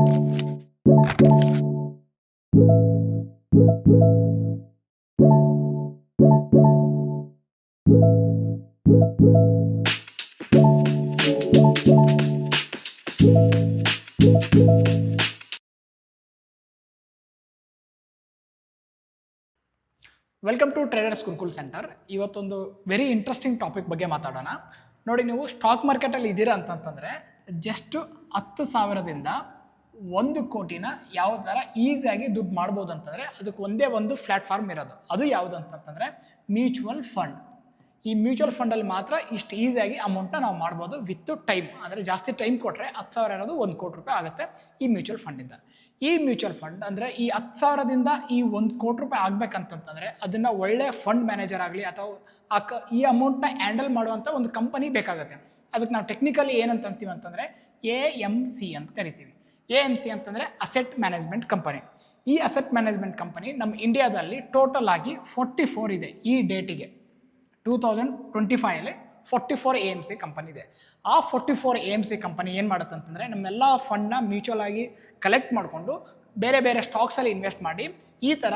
Welcome to traders Gurukul centre. ಇವತ್ತೊಂದು very interesting topic ಬಗ್ಗೆ ಮಾತಾಡೋಣ. ನೋಡಿ, ನೀವು ಸ್ಟಾಕ್ ಮಾರ್ಕೆಟಲ್ಲಿ ಇದ್ದೀರಾ ಅಂತಂತಂದರೆ ಜಸ್ಟ್ 10,000ದಿಂದ 1 ಕೋಟಿನ ಯಾವ ಥರ ಈಸಿಯಾಗಿ ದುಡ್ಡು ಮಾಡ್ಬೋದು ಅಂತಂದರೆ ಅದಕ್ಕೆ ಒಂದೇ ಒಂದು ಪ್ಲ್ಯಾಟ್ಫಾರ್ಮ್ ಇರೋದು. ಅದು ಯಾವುದು ಅಂತಂತಂದರೆ ಮ್ಯೂಚುವಲ್ ಫಂಡ್. ಈ ಮ್ಯೂಚುವಲ್ ಫಂಡಲ್ಲಿ ಮಾತ್ರ ಇಷ್ಟು ಈಸಿಯಾಗಿ ಅಮೌಂಟ್ನ ನಾವು ಮಾಡ್ಬೋದು ವಿತ್ ಟೈಮ್. ಅಂದರೆ ಜಾಸ್ತಿ ಟೈಮ್ ಕೊಟ್ಟರೆ 10,000 ಇರೋದು 1 ಕೋಟಿ ರೂಪಾಯಿ ಆಗುತ್ತೆ ಈ ಮ್ಯೂಚುವಲ್ ಫಂಡಿಂದ. ಈ ಮ್ಯೂಚುವಲ್ ಫಂಡ್ ಅಂದರೆ ಈ 10,000ದಿಂದ ಈ 1 ಕೋಟಿ ರೂಪಾಯಿ ಆಗಬೇಕಂತಂತಂದರೆ ಅದನ್ನು ಒಳ್ಳೆ ಫಂಡ್ ಮ್ಯಾನೇಜರ್ ಆಗಲಿ ಅಥವಾ ಈ ಅಮೌಂಟ್ನ ಹ್ಯಾಂಡಲ್ ಮಾಡುವಂಥ ಒಂದು ಕಂಪನಿ ಬೇಕಾಗುತ್ತೆ. ಅದಕ್ಕೆ ನಾವು ಟೆಕ್ನಿಕಲಿ ಏನಂತ ಅಂತೀವಿ ಅಂತಂದರೆ AMC ಅಂತ ಕರಿತೀವಿ. AMC ಅಂತಂದರೆ ಅಸೆಟ್ ಮ್ಯಾನೇಜ್ಮೆಂಟ್ ಕಂಪನಿ. ಈ ಅಸೆಟ್ ಮ್ಯಾನೇಜ್ಮೆಂಟ್ ಕಂಪನಿ ನಮ್ಮ ಇಂಡಿಯಾದಲ್ಲಿ ಟೋಟಲ್ ಆಗಿ 44 ಇದೆ. ಈ ಡೇಟಿಗೆ 2025 44 AMC ಕಂಪನಿ ಇದೆ. ಆ 44 AMC ಕಂಪನಿ ಏನು ಮಾಡುತ್ತೆ ಅಂತಂದರೆ ನಮ್ಮೆಲ್ಲ ಫಂಡ್ನ ಮ್ಯೂಚುವಲ್ ಆಗಿ ಕಲೆಕ್ಟ್ ಮಾಡಿಕೊಂಡು ಬೇರೆ ಬೇರೆ ಸ್ಟಾಕ್ಸಲ್ಲಿ ಇನ್ವೆಸ್ಟ್ ಮಾಡಿ ಈ ಥರ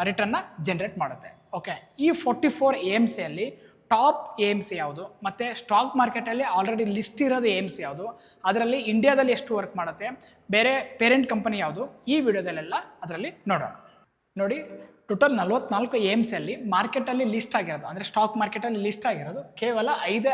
ರಿಟರ್ನ್ನ ಜನ್ರೇಟ್ ಮಾಡುತ್ತೆ. ಓಕೆ, ಈ 44 AMCಯಲ್ಲಿ ಟಾಪ್ AMC ಯಾವುದು ಮತ್ತು ಸ್ಟಾಕ್ ಮಾರ್ಕೆಟಲ್ಲಿ ಆಲ್ರೆಡಿ ಲಿಸ್ಟ್ ಇರೋದು AMC ಯಾವುದು, ಅದರಲ್ಲಿ ಇಂಡಿಯಾದಲ್ಲಿ ಎಷ್ಟು ವರ್ಕ್ ಮಾಡುತ್ತೆ, ಬೇರೆ ಪೇರೆಂಟ್ ಕಂಪನಿ ಯಾವುದು, ಈ ವಿಡಿಯೋದಲ್ಲೆಲ್ಲ ಅದರಲ್ಲಿ ನೋಡೋಣ. ನೋಡಿ, ಟೋಟಲ್ 44 AMCಯಲ್ಲಿ ಮಾರ್ಕೆಟಲ್ಲಿ ಲಿಸ್ಟ್ ಆಗಿರೋದು ಅಂದರೆ ಸ್ಟಾಕ್ ಮಾರ್ಕೆಟಲ್ಲಿ ಲಿಸ್ಟ್ ಆಗಿರೋದು ಕೇವಲ 5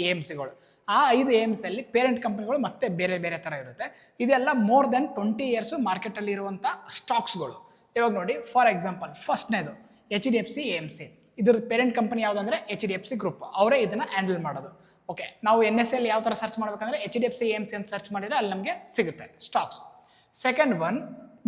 AMCಗಳು. ಆ 5 AMCಯಲ್ಲಿ ಪೇರೆಂಟ್ ಕಂಪನಿಗಳು ಮತ್ತೆ ಬೇರೆ ಬೇರೆ ಥರ ಇರುತ್ತೆ. ಇದೆಲ್ಲ ಮೋರ್ ದೆನ್ 20 ಇಯರ್ಸು ಮಾರ್ಕೆಟಲ್ಲಿ ಇರುವಂಥ ಸ್ಟಾಕ್ಸ್ಗಳು. ಇವಾಗ ನೋಡಿ, ಫಾರ್ ಎಕ್ಸಾಂಪಲ್ ಫಸ್ಟ್ನೇದು HDFC AMC. ಇದ್ರ ಪೇರೆಂಟ್ ಕಂಪನಿ ಯಾವುದಂದ್ರೆ HDFC ಗ್ರೂಪ್. ಅವರೇ ಇದನ್ನು ಹ್ಯಾಂಡಲ್ ಮಾಡೋದು. ಓಕೆ, ನಾವು NSEಯಲ್ಲಿ ಯಾವ ಥರ ಸರ್ಚ್ ಮಾಡಬೇಕಂದ್ರೆ HDFC AMC ಅಂತ ಸರ್ಚ್ ಮಾಡಿದರೆ ಅಲ್ಲಿ ನಮಗೆ ಸಿಗುತ್ತೆ stocks. Second one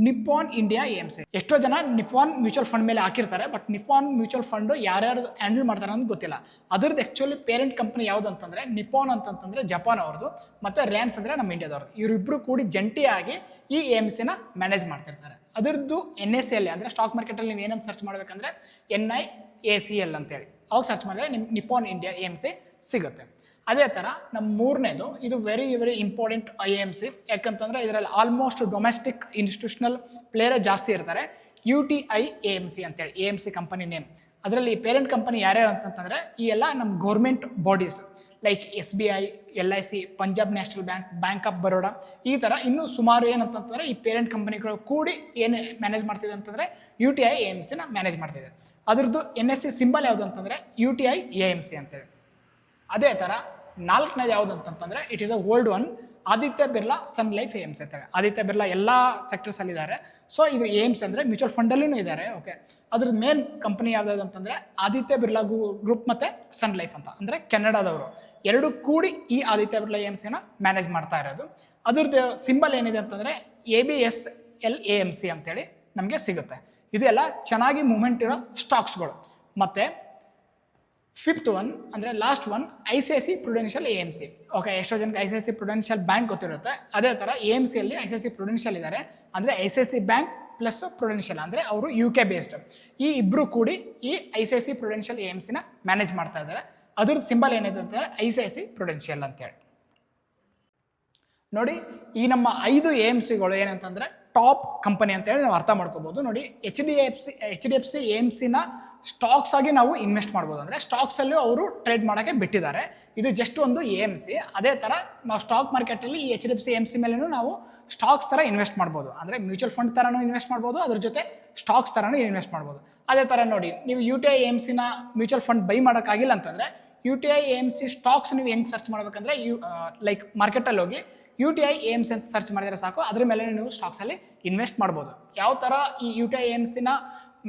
Nippon India AMC. ಎಷ್ಟೋ ಜನ ನಿಪ್ಪಾನ್ ಮ್ಯೂಚುವಲ್ ಫಂಡ್ ಮೇಲೆ ಹಾಕಿರ್ತಾರೆ, ಬಟ್ ನಿಪ್ಪಾನ್ ಮ್ಯೂಚುವಲ್ ಫಂಡು ಯಾರ್ಯಾರು ಹ್ಯಾಂಡಲ್ ಮಾಡ್ತಾರೆ ಅಂತ ಗೊತ್ತಿಲ್ಲ. ಅದ್ರದ್ದು ಆ್ಯಕ್ಚುಲಿ ಪೇರೆಂಟ್ ಕಂಪನಿ ಯಾವುದು ಅಂತಂದರೆ ನಿಪ್ಪಾನ್ ಅಂತಂತಂದರೆ ಜಪಾನ್ ಅವ್ರದ್ದು, ಮತ್ತು ರಿಲಯನ್ಸ್ ಅಂದರೆ ನಮ್ಮ ಇಂಡಿಯಾದವ್ರದ್ದು. ಇವರಿಬ್ಬರು ಕೂಡಿ ಜಂಟಿಯಾಗಿ ಈ AMCನ ಮ್ಯಾನೇಜ್ ಮಾಡ್ತಿರ್ತಾರೆ. ಅದರದ್ದು NSEಯಲ್ಲಿ ಅಂದರೆ ಸ್ಟಾಕ್ ಮಾರ್ಕೆಟಲ್ಲಿ ನೀವು ಏನಂತ ಸರ್ಚ್ ಮಾಡಬೇಕಂದ್ರೆ NIACL ಅಂತೇಳಿ ಅವಾಗ ಸರ್ಚ್ ಮಾಡಿದ್ರೆ ನಿಪ್ಪಾನ್ ಇಂಡಿಯಾ AMC ಸಿಗುತ್ತೆ. ಅದೇ ಥರ ನಮ್ಮ ಮೂರನೇದು, ಇದು ವೆರಿ ಇಂಪಾರ್ಟೆಂಟ್ AMC. ಯಾಕಂತಂದರೆ ಇದರಲ್ಲಿ ಆಲ್ಮೋಸ್ಟ್ ಡೊಮೆಸ್ಟಿಕ್ ಇನ್ಸ್ಟಿಟ್ಯೂಷನಲ್ ಪ್ಲೇಯರೇ ಜಾಸ್ತಿ ಇರ್ತಾರೆ. UTI AMC ಅಂತೇಳಿ AMC ಕಂಪನಿ ನೇಮ್. ಅದರಲ್ಲಿ ಪೇರೆಂಟ್ ಕಂಪನಿ ಯಾರ್ಯಾರು ಅಂತಂತಂದರೆ ಈ ಎಲ್ಲ ನಮ್ಮ government bodies like SBI, LIC, Punjab national bank, bank of Baroda, ಈ ಥರ ಇನ್ನೂ ಸುಮಾರು ಏನಂತಂದರೆ ಈ ಪೇರೆಂಟ್ ಕಂಪನಿಗಳು ಕೂಡಿ ಏನು ಮ್ಯಾನೇಜ್ ಮಾಡ್ತಿದೆ ಅಂತಂದರೆ UTI AMCನ ಮ್ಯಾನೇಜ್ ಮಾಡ್ತಿದೆ. ಅದ್ರದ್ದು NSE ಸಿಂಬಲ್ ಯಾವುದು ಅಂತಂದರೆ UTI AMC ಅಂತೇಳಿ. ಅದೇ ಥರ ನಾಲ್ಕನೇದು ಯಾವುದು ಅಂತಂತಂದರೆ it is a old one, Aditya Birla sun life AMC ಅಂತೇಳಿ. ಆದಿತ್ಯ ಬಿರ್ಲಾ ಎಲ್ಲ ಸೆಕ್ಟರ್ಸಲ್ಲಿದ್ದಾರೆ. ಸೊ ಇದು AMC ಅಂದರೆ ಮ್ಯೂಚುವಲ್ ಫಂಡಲ್ಲಿನೂ ಇದ್ದಾರೆ. ಓಕೆ, ಅದ್ರದ್ದು ಮೇನ್ ಕಂಪನಿ ಯಾವ್ದು ಅಂತಂದರೆ ಆದಿತ್ಯ ಬಿರ್ಲಾ ಗ್ರೂಪ್ ಮತ್ತು ಸನ್ ಲೈಫ್ ಅಂತ, ಅಂದರೆ ಕೆನಡಾದವರು ಎರಡು ಕೂಡಿ ಈ ಆದಿತ್ಯ ಬಿರ್ಲಾ AMCನ ಮ್ಯಾನೇಜ್ ಮಾಡ್ತಾ ಇರೋದು. ಅದ್ರದ್ದು ಸಿಂಬಲ್ ಏನಿದೆ ಅಂತಂದರೆ ABSL AMC ಅಂತೇಳಿ ನಮಗೆ ಸಿಗುತ್ತೆ. ಇದು ಎಲ್ಲ ಚೆನ್ನಾಗಿ ಮೂವ್ಮೆಂಟ್ ಇರೋ ಸ್ಟಾಕ್ಸ್ಗಳು. ಮತ್ತು ಫಿಫ್ತ್ ಒನ್ ಅಂದರೆ last one ICICI Prudential AMC. Okay, ಎಷ್ಟೋ ಜನಕ್ಕೆ ICICI ಪ್ರುಡೆನ್ಷಿಯಲ್ ಬ್ಯಾಂಕ್ ಗೊತ್ತಿರುತ್ತೆ. ಅದೇ ಥರ AMCಯಲ್ಲಿ ICICI ಪ್ರುಡೆನ್ಷಿಯಲ್ ಇದ್ದಾರೆ. ಅಂದರೆ ICICI ಬ್ಯಾಂಕ್ ಪ್ಲಸ್ ಪ್ರುಡೆನ್ಷಿಯಲ್ ಅಂದರೆ ಅವರು UK ಬೇಸ್ಡ್. ಈ ಇಬ್ಬರು ಕೂಡಿ ಈ ICICI ಪ್ರುಡೆನ್ಷಿಯಲ್ AMCನ ಮ್ಯಾನೇಜ್ ಮಾಡ್ತಾ ಇದ್ದಾರೆ. ಅದ್ರ ಸಿಂಬಲ್ ಏನಿದೆ ಅಂತಂದರೆ ICICI ಪ್ರುಡೆನ್ಷಿಯಲ್ ಅಂತೇಳಿ. ನೋಡಿ, ಈ ನಮ್ಮ 5 AMCಗಳು ಏನಂತಂದರೆ ಟಾಪ್ ಕಂಪನಿ ಅಂತೇಳಿ ನಾವು ಅರ್ಥ ಮಾಡ್ಕೋಬೋದು. ನೋಡಿ, HDFC AMCನ ಸ್ಟಾಕ್ಸ್ ಆಗಿ ನಾವು ಇನ್ವೆಸ್ಟ್ ಮಾಡ್ಬೋದು. ಅಂದರೆ ಸ್ಟಾಕ್ಸಲ್ಲೂ ಅವರು ಟ್ರೇಡ್ ಮಾಡೋಕ್ಕೆ ಬಿಟ್ಟಿದ್ದಾರೆ. ಇದು ಜಸ್ಟ್ ಒಂದು AMC. ಅದೇ ಥರ ನಾವು ಸ್ಟಾಕ್ ಮಾರ್ಕೆಟಲ್ಲಿ ಈ HDFC AMC ಮೇಲೂ ನಾವು ಸ್ಟಾಕ್ಸ್ ಥರ ಇನ್ವೆಸ್ಟ್ ಮಾಡ್ಬೋದು. ಅಂದರೆ ಮ್ಯೂಚುವಲ್ ಫಂಡ್ ಥರನೂ ಇನ್ವೆಸ್ಟ್ ಮಾಡ್ಬೋದು, ಅದ್ರ ಜೊತೆ ಸ್ಟಾಕ್ಸ್ ಥರನೂ ಇನ್ವೆಸ್ಟ್ ಮಾಡ್ಬೋದು. ಅದೇ ಥರ ನೋಡಿ, ನೀವು UTI AMCನ ಮ್ಯೂಚುವಲ್ ಫಂಡ್ ಬೈ ಮಾಡೋಕ್ಕಾಗಿಲ್ಲ ಅಂತಂದರೆ UTI AMC ಸ್ಟಾಕ್ಸ್ ನೀವು ಹೆಂಗೆ ಸರ್ಚ್ ಮಾಡಬೇಕಂದ್ರೆ ಲೈಕ್ ಮಾರ್ಕೆಟಲ್ಲಿ ಹೋಗಿ UTI AMC ಅಂತ ಸರ್ಚ್ ಮಾಡಿದರೆ ಸಾಕು, ಅದ್ರ ಮೇಲೆ ನೀವು ಸ್ಟಾಕ್ಸಲ್ಲಿ ಇನ್ವೆಸ್ಟ್ ಮಾಡ್ಬೋದು. ಯಾವ ಥರ ಈ UTI AMCನ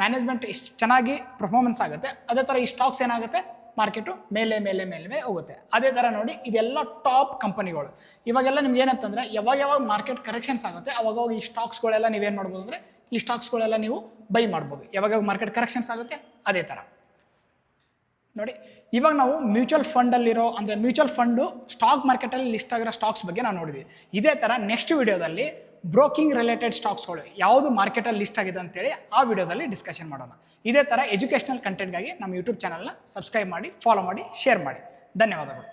ಮ್ಯಾನೇಜ್ಮೆಂಟ್ ಇಷ್ಟು ಚೆನ್ನಾಗಿ ಪರ್ಫಾರ್ಮೆನ್ಸ್ ಆಗುತ್ತೆ, ಅದೇ ಥರ ಈ ಸ್ಟಾಕ್ಸ್ ಏನಾಗುತ್ತೆ ಮಾರ್ಕೆಟು ಮೇಲೆ ಹೋಗುತ್ತೆ. ಅದೇ ಥರ ನೋಡಿ, ಇದೆಲ್ಲ ಟಾಪ್ ಕಂಪನಿಗಳು. ಇವಾಗೆಲ್ಲ ನಿಮ್ಗೆ ಏನಂತಂದರೆ ಯಾವಾಗ ಮಾರ್ಕೆಟ್ ಕರೆಕ್ಷನ್ಸ್ ಆಗುತ್ತೆ ಅವಾಗ ಈ ಸ್ಟಾಕ್ಸ್ಗಳೆಲ್ಲ ನೀವೇನು ಮಾಡ್ಬೋದು ಅಂದರೆ ಈ ಸ್ಟಾಕ್ಸ್ಗಳೆಲ್ಲ ನೀವು ಬೈ ಮಾಡ್ಬೋದು. ಯಾವಾಗ ಮಾರ್ಕೆಟ್ ಕರೆಕ್ಷನ್ಸ್ ಆಗುತ್ತೆ ಅದೇ ಥರ. ನೋಡಿ, ಇವಾಗ ನಾವು ಮ್ಯೂಚುವಲ್ ಫಂಡಲ್ಲಿರೋ ಅಂದರೆ ಮ್ಯೂಚುವಲ್ ಫಂಡು ಸ್ಟಾಕ್ ಮಾರ್ಕೆಟಲ್ಲಿ ಲಿಸ್ಟ್ ಆಗಿರೋ ಸ್ಟಾಕ್ಸ್ ಬಗ್ಗೆ ನಾವು ನೋಡಿದ್ವಿ. ಇದೇ ಥರ ನೆಕ್ಸ್ಟ್ ವಿಡಿಯೋದಲ್ಲಿ ಬ್ರೋಕಿಂಗ್ ರಿಲೇಟೆಡ್ ಸ್ಟಾಕ್ಸ್ಗಳು ಯಾವುದು ಮಾರ್ಕೆಟಲ್ಲಿ ಲಿಸ್ಟ್ ಆಗಿದೆ ಅಂತೇಳಿ ಆ ವಿಡಿಯೋದಲ್ಲಿ ಡಿಸ್ಕಷನ್ ಮಾಡೋಣ. ಇದೇ ಥರ ಎಜುಕೇಷನಲ್ ಕಂಟೆಂಟ್ಗಾಗಿ ನಮ್ಮ ಯೂಟ್ಯೂಬ್ ಚಾನಲ್ನ ಸಬ್ಸ್ಕ್ರೈಬ್ ಮಾಡಿ, ಫಾಲೋ ಮಾಡಿ, ಶೇರ್ ಮಾಡಿ. ಧನ್ಯವಾದಗಳು.